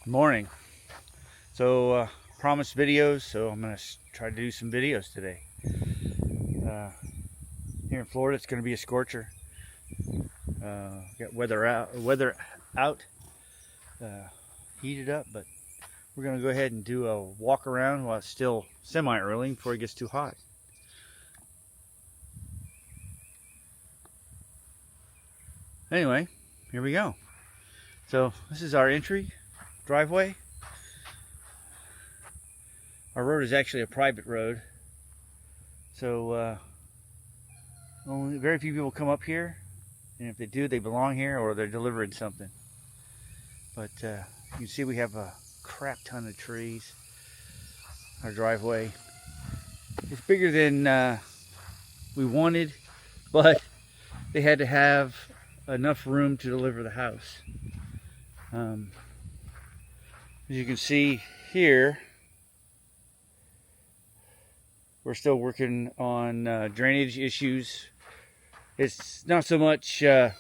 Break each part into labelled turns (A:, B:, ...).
A: Morning. So promised videos, so I'm gonna try to do some videos today. Here in Florida, it's gonna be a scorcher. Got weather out, heated up, but we're gonna go ahead and do a walk around while it's still semi-early before it gets too hot. Anyway, here we go. So this is our entry driveway. Our road is actually a private road, so only very few people come up here, and if they do, they belong here or they're delivering something. But you can see we have a crap ton of trees. Our driveway, it's bigger than we wanted, but they had to have enough room to deliver the house. As you can see here, we're still working on drainage issues. It's not so much too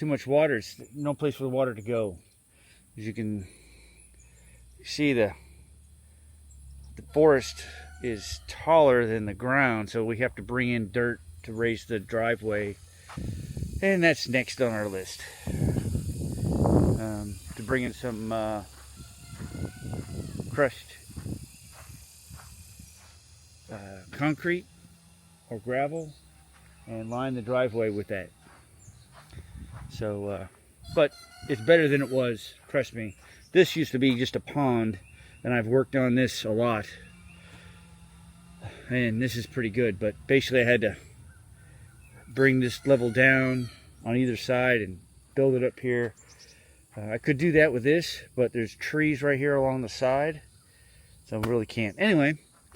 A: much water, it's no place for the water to go. As you can see, the forest is taller than the ground, so we have to bring in dirt to raise the driveway, and that's next on our list. To bring in some crushed concrete or gravel and line the driveway with that. So but it's better than it was, trust me. This used to be just a pond, and I've worked on this a lot, and this is pretty good, but basically I had to bring this level down on either side and build it up here. I could do that with this, but there's trees right here along the side, so I really can't. Anyway,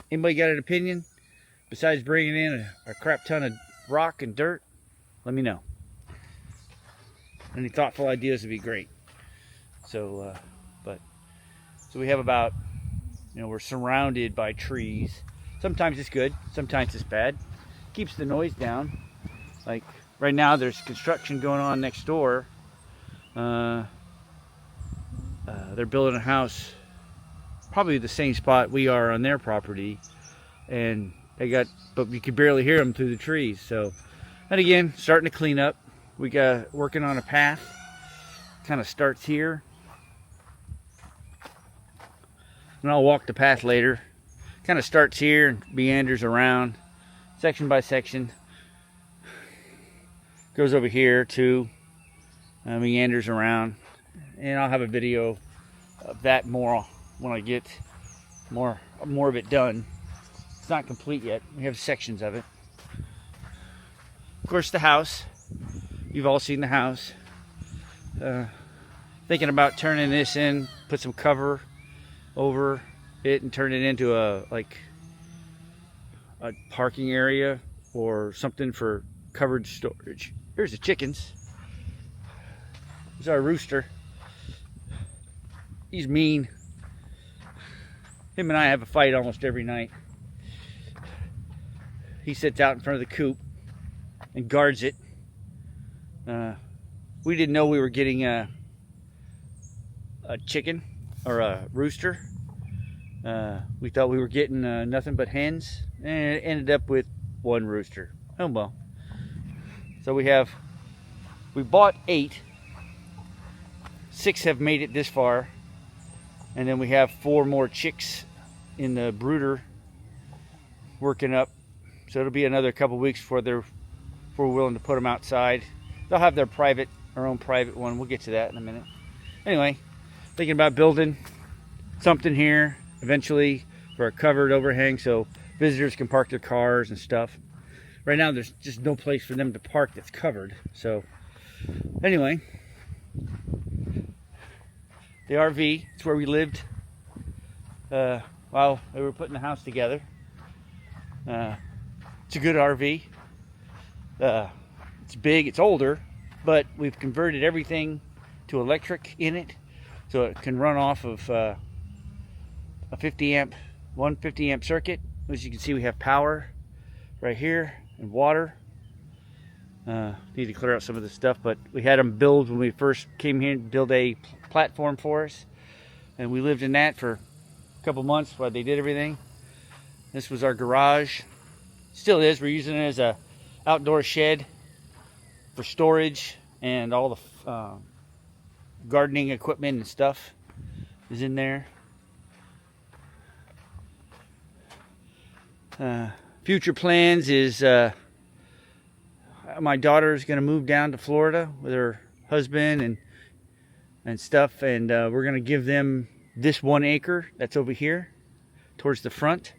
A: anybody got an opinion besides bringing in a crap ton of rock and dirt? Let me know. Any thoughtful ideas would be great. So so we have about, we're surrounded by trees. Sometimes it's good, sometimes it's bad. Keeps the noise down. Like right now, there's construction going on next door. They're building a house, probably the same spot we are on their property, and but you could barely hear them through the trees. So, and again, starting to clean up. We got working on a path. Kind of starts here, and I'll walk the path later. Kind of starts here and meanders around, section by section. Goes over here too, meanders around, and I'll have a video of that more when I get more of it done. It's not complete yet. We have sections of it. Of course, the house. You've all seen the house. Thinking about turning this in, put some cover over it and turn it into a parking area or something for covered storage. Here's the chickens. There's our rooster. He's mean. Him and I have a fight almost every night. He sits out in front of the coop and guards it. We didn't know we were getting a chicken or a rooster. We thought we were getting nothing but hens, and it ended up with one rooster. Oh well. So we bought 8. 6 have made it this far, and then we have 4 more chicks in the brooder working up. So it'll be another couple weeks before we're willing to put them outside. They'll have their own private one. We'll get to that in a minute. Anyway, thinking about building something here eventually for a covered overhang so visitors can park their cars and stuff. Right now there's just no place for them to park that's covered. So anyway, the RV, it's where we lived while they were putting the house together. It's a good RV. It's big, it's older, but we've converted everything to electric in it, so it can run off of a 50 amp circuit. As you can see, we have power right here and water. Need to clear out some of this stuff, but we had them build when we first came here, build a platform for us, and we lived in that for a couple months while they did everything. This was our garage. Still is. We're using it as a outdoor shed for storage, and all the gardening equipment and stuff is in there. Future plans is my daughter is going to move down to Florida with her husband and stuff, and we're going to give them this 1 acre that's over here towards the front.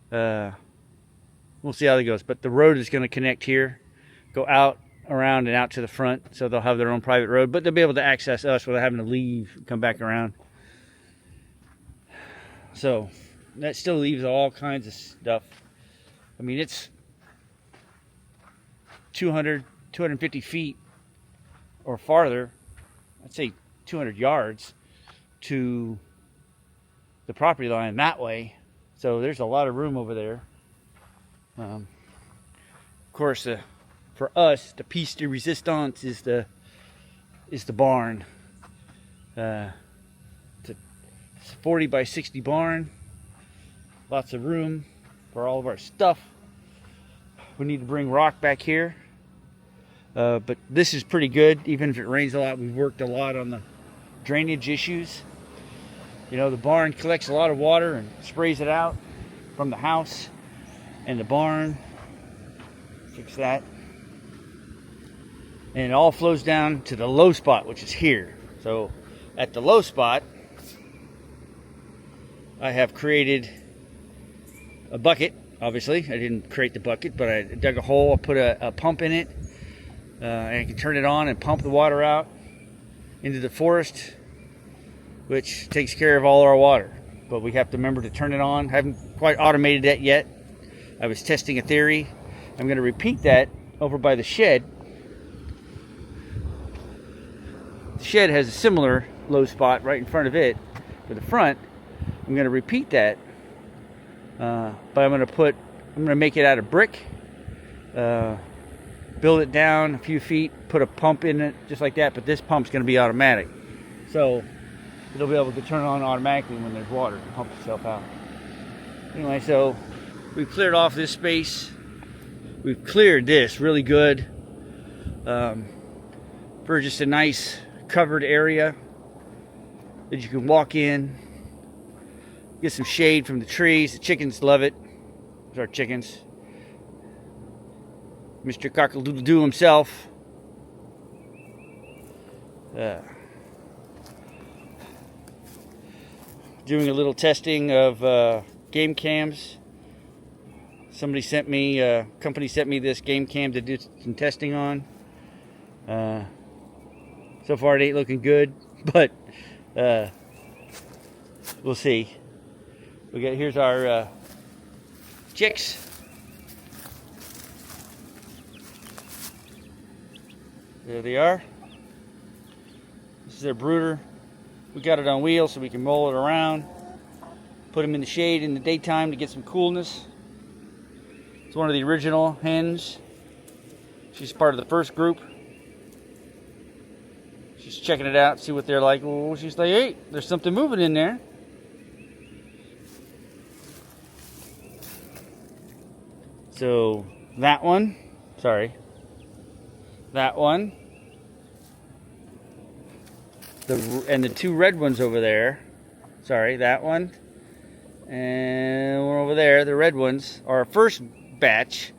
A: We'll see how that goes, but the road is going to connect here, go out, around, and out to the front, so they'll have their own private road, but they'll be able to access us without having to leave, come back around. So that still leaves all kinds of stuff. I mean, it's 250 feet or farther, I'd say 200 yards to the property line that way. So there's a lot of room over there. Of course, for us, the piece de resistance is the barn. It's a 40 by 60 barn. Lots of room for all of our stuff. We need to bring rock back here. But this is pretty good, even if it rains a lot. We've worked a lot on the drainage issues. You know, the barn collects a lot of water and sprays it out from the house and the barn. Fix that. And it all flows down to the low spot, which is here. So at the low spot, I have created a bucket. Obviously, I didn't create the bucket, but I dug a hole, I put a pump in it, and I can turn it on and pump the water out into the forest, which takes care of all our water. But we have to remember to turn it on. I haven't quite automated that yet. I was testing a theory. I'm going to repeat that over by the shed. The shed has a similar low spot right in front of it for the front. I'm going to repeat that, but I'm going to make it out of brick, build it down a few feet, put a pump in it just like that, but this pump's going to be automatic. So it'll be able to turn on automatically when there's water to pump itself out. Anyway, so we've cleared off this space. We've cleared this really good for just a nice covered area that you can walk in, get some shade from the trees. The chickens love it. There's our chickens. Mr. Cock-a-doodle-doo himself. Doing a little testing of game cams. Somebody sent me, company sent me this game cam to do some testing on. So far it ain't looking good, but we'll see. Here's our chicks. There they are. This is their brooder. We got it on wheels so we can roll it around, put them in the shade in the daytime to get some coolness. It's one of the original hens. She's part of the first group. She's checking it out, see what they're like. Oh, she's like, hey, there's something moving in there. So that one, that one, and the two red ones over there, that one, and one over there, the red ones are our first batch,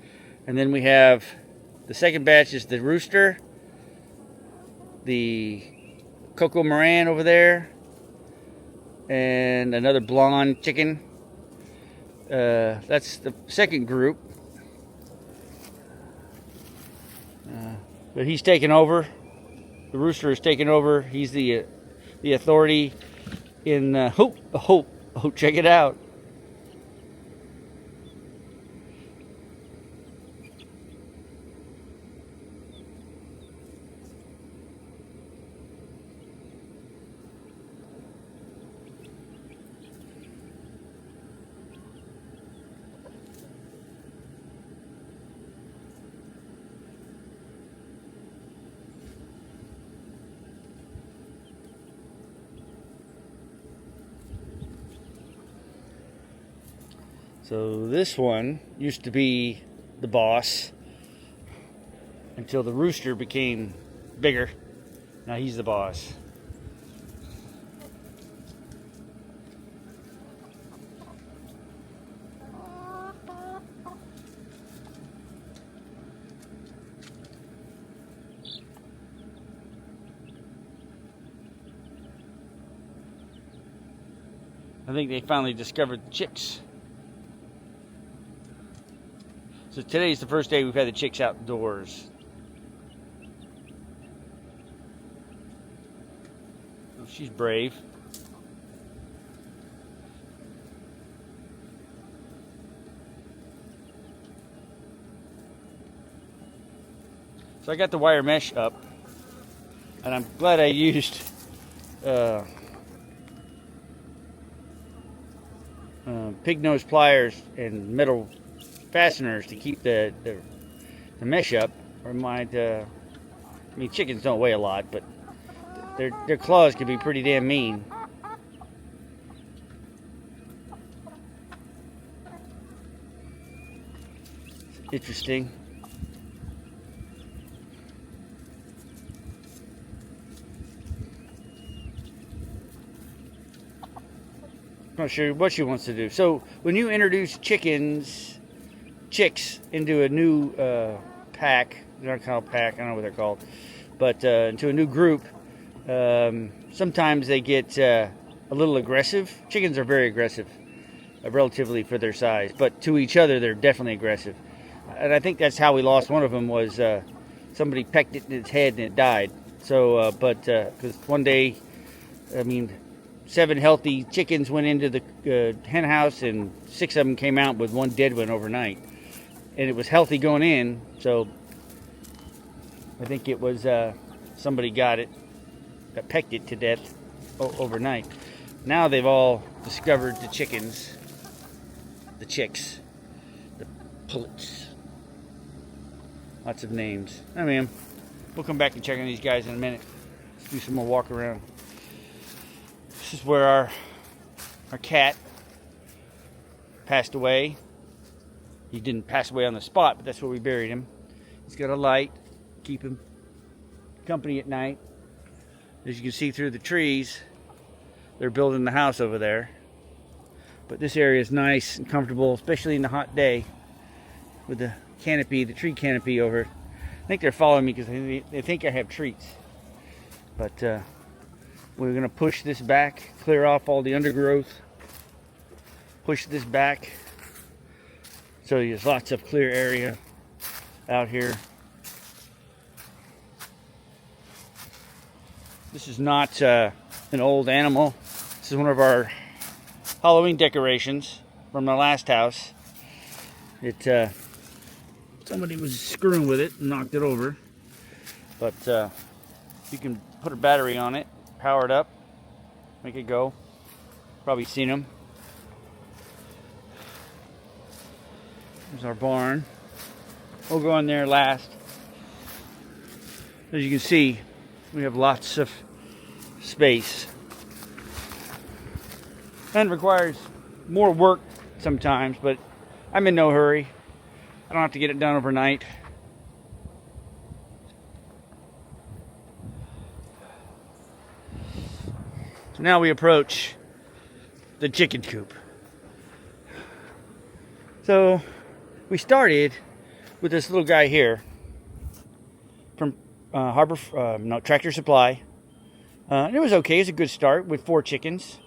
A: and then we have the second batch is the rooster, the Coco Moran over there, and another blonde chicken. That's the second group. But he's taken over. The rooster is taken over. He's the authority in Hope. Check it out. So this one used to be the boss until the rooster became bigger. Now he's the boss. I think they finally discovered the chicks. So today's the first day we've had the chicks outdoors. Oh, she's brave. So I got the wire mesh up, and I'm glad I used pig nose pliers and metal fasteners to keep the mesh up. Or I mean, chickens don't weigh a lot, but their claws can be pretty damn mean. Interesting. I'm not sure what she wants to do. So when you introduce chicks into a new pack, they're not called pack, I don't know what they're called, but into a new group, sometimes they get a little aggressive. Chickens are very aggressive, relatively for their size, but to each other they're definitely aggressive. And I think that's how we lost one of them, was somebody pecked it in its head and it died. So, because one day, I mean, 7 healthy chickens went into the hen house, and 6 of them came out with 1 dead one overnight. And it was healthy going in, so I think it was somebody got pecked it to death overnight. Now they've all discovered the chicks, the pullets. Lots of names. I mean, we'll come back and check on these guys in a minute. Let's do some more walk around. This is where our cat passed away. He didn't pass away on the spot, but that's where we buried him. He's got a light, keep him company at night. As you can see through the trees, they're building the house over there. But this area is nice and comfortable, especially in the hot day, with the canopy, the tree canopy over it. I think they're following me because they think I have treats. But we're going to push this back, clear off all the undergrowth, push this back so there's lots of clear area out here. This is not an old animal. This is one of our Halloween decorations from my last house. Somebody was screwing with it and knocked it over. But you can put a battery on it, power it up, make it go. Probably seen them. There's our barn. We'll go in there last. As you can see, we have lots of space. And requires more work sometimes, but I'm in no hurry. I don't have to get it done overnight. So now we approach the chicken coop. So we started with this little guy here from Tractor Supply. And it was okay. It was a good start with 4 chickens.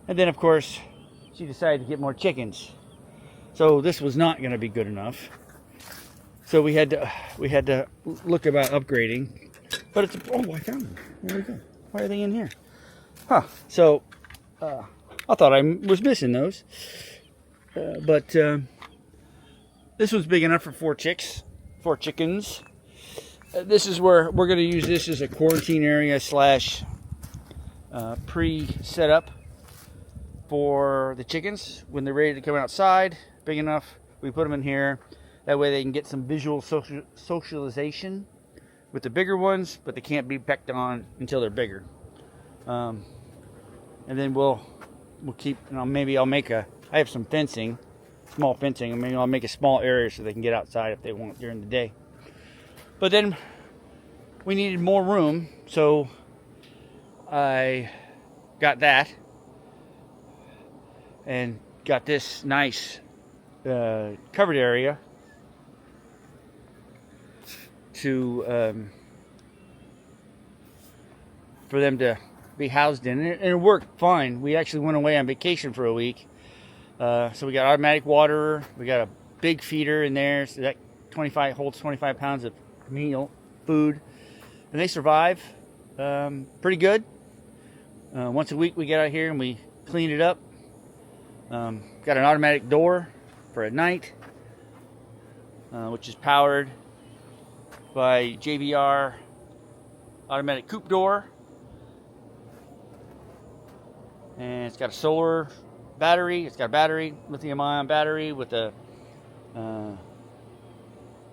A: And then, of course, she decided to get more chickens. So this was not going to be good enough. So we had to look about upgrading. But it's, oh, I found them. There we go. Why are they in here? Huh. So I thought I was missing those. But this one's big enough for 4 chickens. This is where we're going to use this as a quarantine area / pre-setup for the chickens. When they're ready to come outside, big enough, we put them in here. That way they can get some visual socialization with the bigger ones, but they can't be pecked on until they're bigger. And then we'll keep, maybe I'll make I have some fencing small fencing. I mean, I'll make a small area so they can get outside if they want during the day. But then we needed more room, so I got that and got this nice covered area to for them to be housed in, and it worked fine. We actually went away on vacation for a week, so we got automatic water. We got a big feeder in there, so that holds 25 pounds of food, and they survive pretty good. Once a week we get out here and we clean it up. Got an automatic door for at night, which is powered by JBR automatic coop door, and it's got a solar battery. It's got a battery, lithium-ion battery with a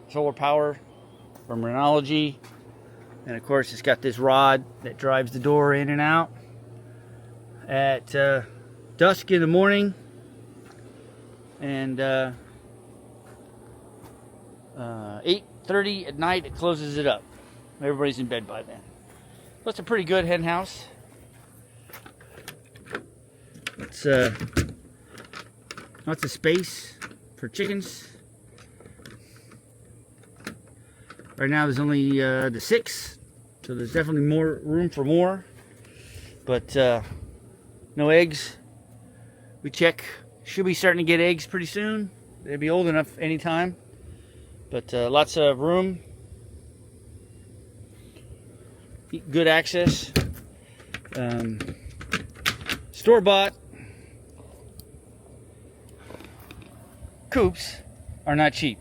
A: solar power from Renology, and of course it's got this rod that drives the door in and out at dusk in the morning, and 8:30 at night it closes it up. Everybody's in bed by then. So it's a pretty good hen house. It's lots of space for chickens. Right now there's only the 6, so there's definitely more room for more. But no eggs. We check. Should be starting to get eggs pretty soon. They'll be old enough anytime. But lots of room. Good access. Store-bought coops are not cheap.